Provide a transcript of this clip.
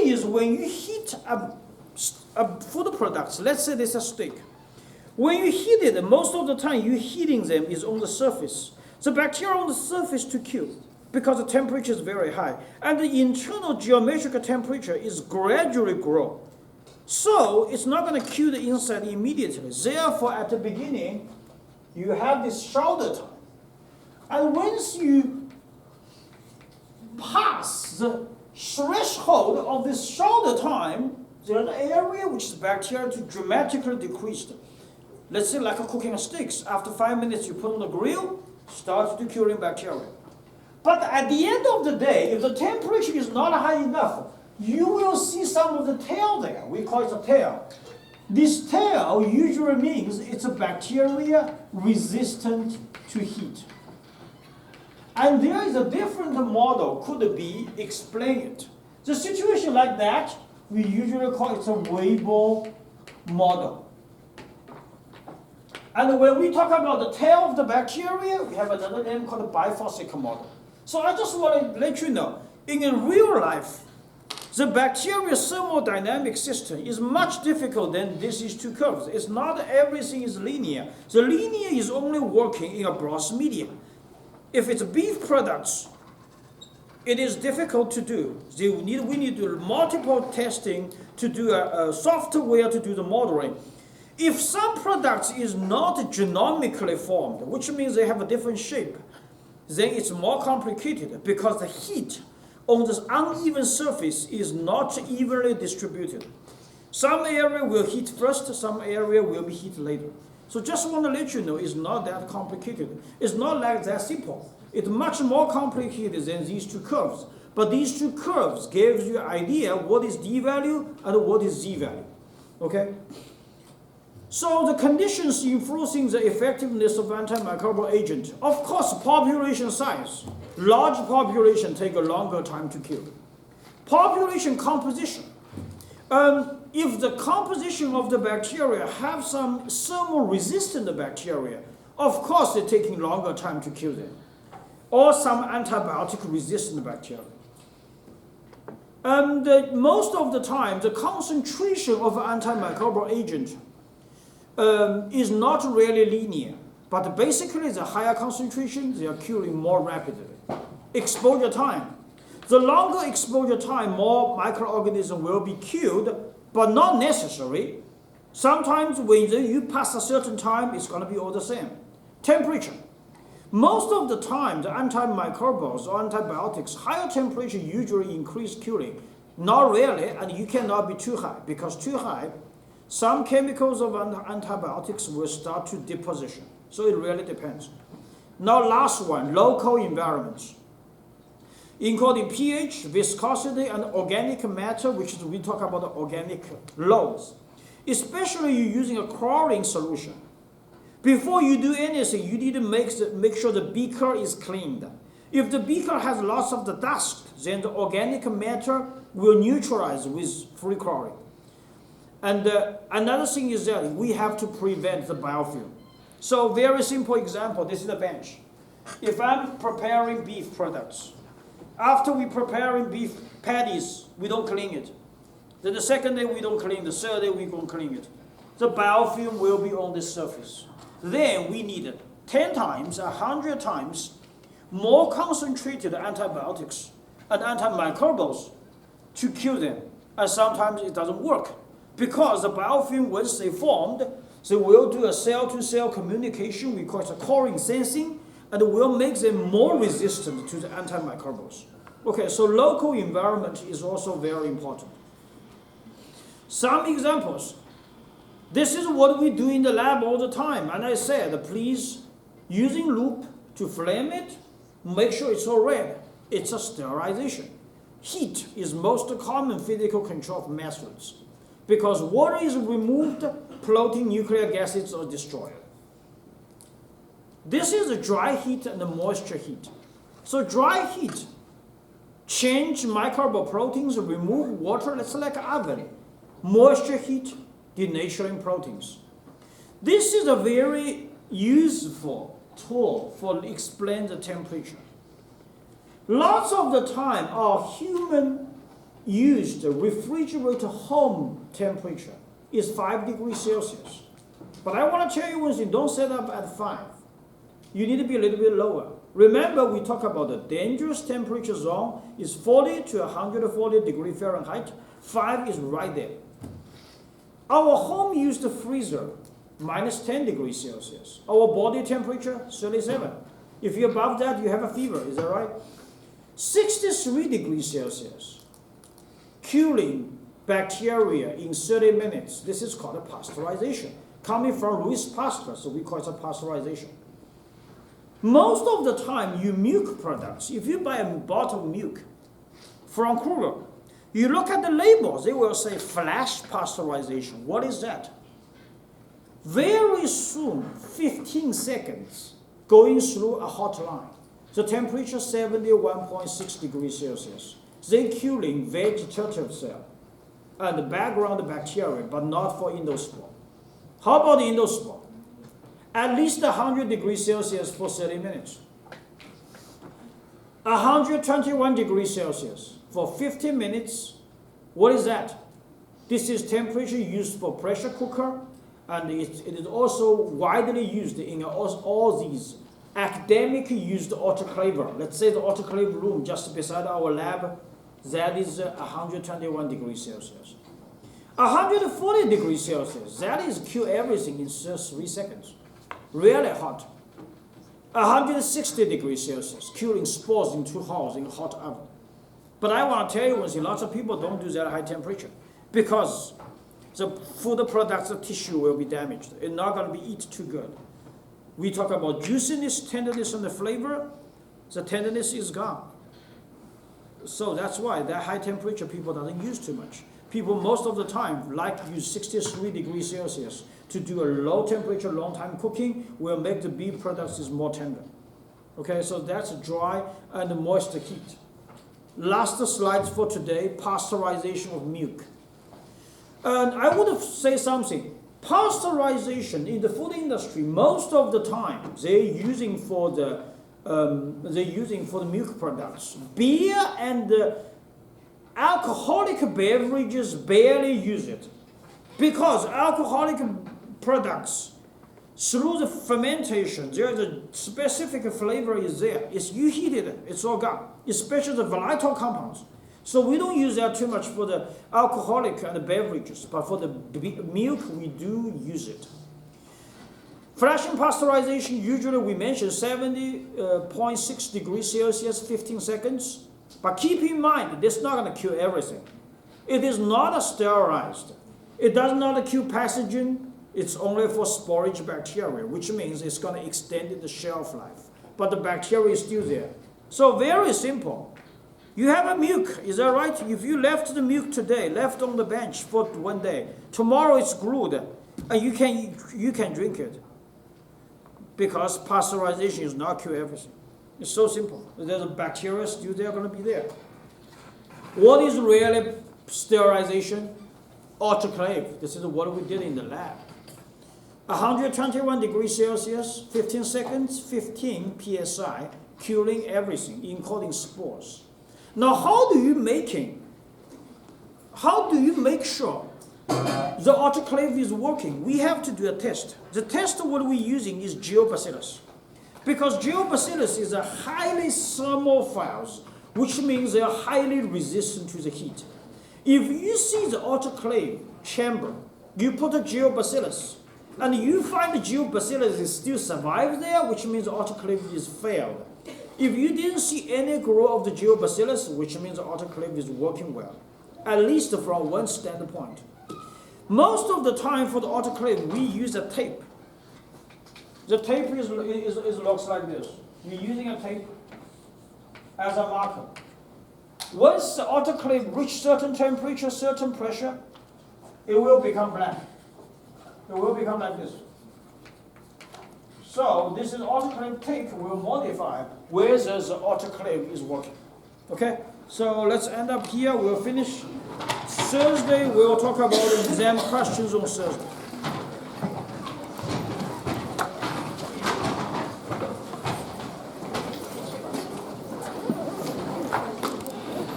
thing is, when you heat a food products, let's say this is a steak. When you heat it, most of the time you're heating them is on the surface. The bacteria on the surface to kill because the temperature is very high. And the internal geometric temperature is gradually grow. So it's not going to kill the insect immediately. Therefore, at the beginning, you have this shoulder time. And once you pass the threshold of this shoulder time, there's an area which is bacteria to dramatically decrease. Let's say like cooking steaks. After 5 minutes, you put on the grill, starts to killing bacteria. But at the end of the day, if the temperature is not high enough, you will see some of the tail there. We call it a tail. This tail usually means it's a bacteria resistant to heat. And there is a different model could be explained. The situation like that, we usually call it a Weibull model. And when we talk about the tail of the bacteria, we have another name called the biphasic model. So I just want to let you know, in a real life, the bacteria thermodynamic system is much difficult than these two curves. It's not everything is linear. The linear is only working in a broth medium. If it's beef products, it is difficult to do. We need to do multiple testing to do a software to do the modeling. If some products is not genomically formed, which means they have a different shape, then it's more complicated because the heat on this uneven surface is not evenly distributed. Some area will heat first, some area will be heat later. So just want to let you know, it's not that complicated. It's not like that simple. It's much more complicated than these two curves. But these two curves gives you an idea what is D value and what is Z value. Okay? So the conditions influencing the effectiveness of antimicrobial agent, of course, population size. Large population take a longer time to kill. Population composition. If the composition of the bacteria have some thermo-resistant bacteria, of course they're taking longer time to kill them. Or some antibiotic-resistant bacteria. And most of the time, the concentration of antimicrobial agent is not really linear, but basically the higher concentration, they are killing more rapidly. Exposure time. The longer exposure time, more microorganisms will be killed, but not necessary. Sometimes when you pass a certain time, it's going to be all the same. Temperature. Most of the time, the antimicrobials or antibiotics, higher temperature usually increase killing. Not really, and you cannot be too high, because too high, some chemicals of antibiotics will start to deposition. So it really depends. Now last one, local environments. Including pH, viscosity, and organic matter, which is we talk about the organic loads. Especially you're using a chlorine solution. Before you do anything, you need to make sure the beaker is cleaned. If the beaker has lots of the dust, then the organic matter will neutralize with free chlorine. And another thing is that we have to prevent the biofilm. So very simple example, this is a bench. If I'm preparing beef products, after we preparing beef patties, we don't clean it. Then the second day we don't clean it, the third day we don't clean it. The biofilm will be on the surface. Then we need 10 times, 100 times more concentrated antibiotics and antimicrobials to kill them. And sometimes it doesn't work. Because the biofilm, once they formed, they will do a cell-to-cell communication, we call it a chlorine sensing, and will make them more resistant to the antimicrobials. Okay, so local environment is also very important. Some examples. This is what we do in the lab all the time. And I said, please, using loop to flame it, make sure it's all red. It's a sterilization. Heat is most common physical control methods. Because water is removed, floating nuclear gases are destroyed. This is a dry heat and a moisture heat. So dry heat, change microbial proteins, remove water, it's like an oven. Moisture heat, denaturing proteins. This is a very useful tool for explain the temperature. Lots of the time, our human used refrigerator home temperature is 5 degrees Celsius. But I want to tell you one thing, don't set up at 5. You need to be a little bit lower. Remember, we talk about the dangerous temperature zone is 40 to 140 degrees Fahrenheit. 5 is right there. Our home used freezer, minus 10 degrees Celsius. Our body temperature, 37. If you're above that, you have a fever, is that right? 63 degrees Celsius. Killing bacteria in 30 minutes. This is called a pasteurization. Coming from Louis Pasteur, so we call it a pasteurization. Most of the time, your milk products, if you buy a bottle of milk from Kruger, you look at the labels, they will say flash pasteurization. What is that? Very soon, 15 seconds, going through a hot line. The temperature 71.6 degrees Celsius. They killing vegetative cell and the background bacteria, but not for endospore. How about the endospore? At least 100 degrees Celsius for 30 minutes. 121 degrees Celsius for 15 minutes. What is that? This is temperature used for pressure cooker, and it is also widely used in all these academic used autoclaver. Let's say the autoclave room just beside our lab, that is 121 degrees Celsius. 140 degrees Celsius, that is kill everything in just 3 seconds. Really hot. 160 degrees Celsius, killing spores in 2 hours in a hot oven. But I want to tell you one thing, lots of people don't do that high temperature because the food products, the tissue will be damaged. It's not going to be eat too good. We talk about juiciness, tenderness, and the flavor. The tenderness is gone. So that's why that high temperature people doesn't use too much. People most of the time like use 63 degrees Celsius to do a low temperature, long time cooking will make the beef products is more tender. Okay, so that's dry and moist heat. Last slides for today, pasteurization of milk. And I would say something. Pasteurization in the food industry, most of the time they're using for the milk products. Beer and alcoholic beverages barely use it because alcoholic products, through the fermentation, there's a specific flavor is there. It's you heat it, it's all gone, especially the volatile compounds. So we don't use that too much for the alcoholic and the beverages, but for the milk we do use it. Flashing pasteurization, usually we mention 70.6 degrees Celsius, 15 seconds. But keep in mind, this is not going to kill everything. It is not sterilized. It does not kill pathogen. It's only for storage bacteria, which means it's going to extend the shelf life. But the bacteria is still there. So very simple. You have a milk, is that right? If you left the milk today, left on the bench for 1 day, tomorrow it's glued, and you can drink it. Because pasteurization is not kill everything. It's so simple. There's a bacteria still there, going to be there. What is really sterilization? Autoclave. This is what we did in the lab. 121 degrees Celsius, 15 seconds, 15 psi, killing everything, including spores. Now, how do you make sure the autoclave is working? We have to do a test. The test what we're using is geobacillus. Because geobacillus is a highly thermophile, which means they are highly resistant to the heat. If you see the autoclave chamber, you put a geobacillus, and you find the geobacillus is still survives there, which means the autoclave is failed. If you didn't see any growth of the geobacillus, which means the autoclave is working well, at least from one standpoint. Most of the time for the autoclave, we use a tape. The tape looks like this. We're using a tape as a marker. Once the autoclave reaches certain temperature, certain pressure, it will become black. It will become like this. So this is autoclave tape will modify whether the autoclave is working. Okay? So let's end up here. We'll finish Thursday. We'll talk about exam questions on Thursday.